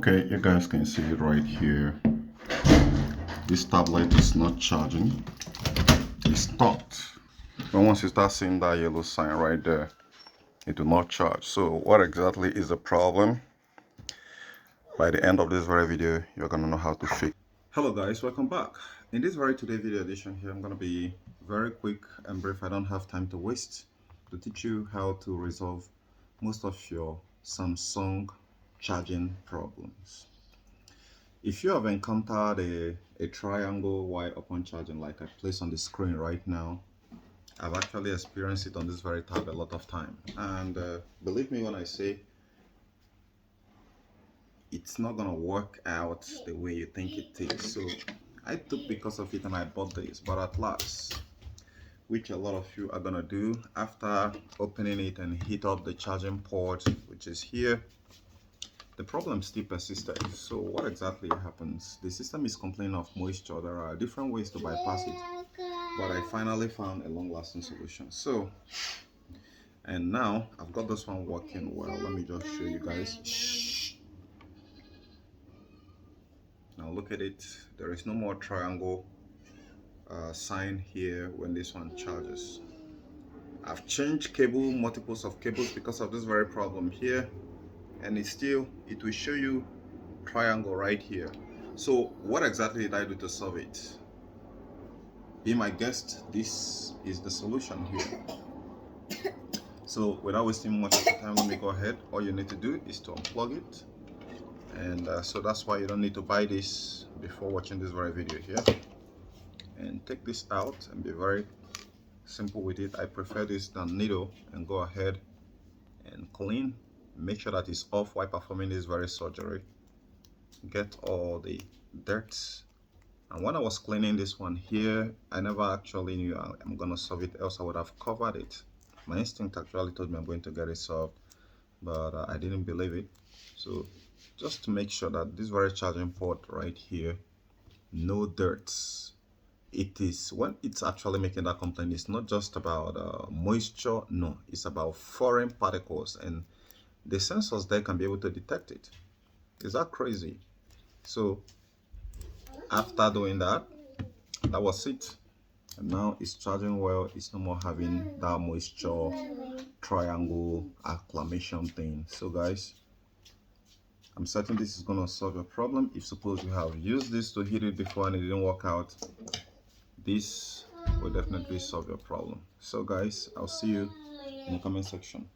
Okay, you guys can see it right here. This tablet is not charging. It's stopped. But once you start seeing that yellow sign right there, it will not charge. So what exactly is the problem? By the end of this very video, you're gonna know how to fix. Hello guys, welcome back. In this very today video edition here, I'm gonna be very quick and brief. I don't have time to waste to teach you how to resolve most of your Samsung charging problems. If you have encountered a triangle while upon charging, like I place on the screen right now, I've actually experienced it on this very tab a lot of time. And believe me when I say it's not gonna work out the way you think it is. So I took because of it and I bought this, but at last, which a lot of you are gonna do after opening it and hit up the charging port, which is here, the problem still persisted. So what exactly happens? The system is complaining of moisture. There are different ways to bypass it, but I finally found a long-lasting solution. So, and now I've got this one working well. Let me just show you guys. Shh. Now look at it. There is no more triangle sign here when this one charges. I've changed cable, multiples of cables because of this very problem here, and it will show you triangle right here. So what exactly did I do to solve it? Be my guest, this is the solution here. So without wasting much of your time, let me go ahead. All you need to do is to unplug it, and so that's why you don't need to buy this before watching this very video here. And take this out and be very simple with it. I prefer this than needle, and go ahead and clean. Make sure that it's off while performing this very surgery. Get all the dirt. And when I was cleaning this one here, I never actually knew I'm gonna solve it, else I would have covered it. My instinct actually told me I'm going to get it solved, but I didn't believe it. So just to make sure that this very charging port right here, no dirt. It is, when it's actually making that complaint, it's not just about moisture, no, it's about foreign particles, and the sensors there can be able to detect it. Is that crazy? So after doing that, that was it, and now it's charging well. It's no more having that moisture triangle acclamation thing. So guys, I'm certain this is going to solve your problem. If suppose you have used this to hit it before and it didn't work out, this will definitely solve your problem. So guys, I'll see you in the comment section.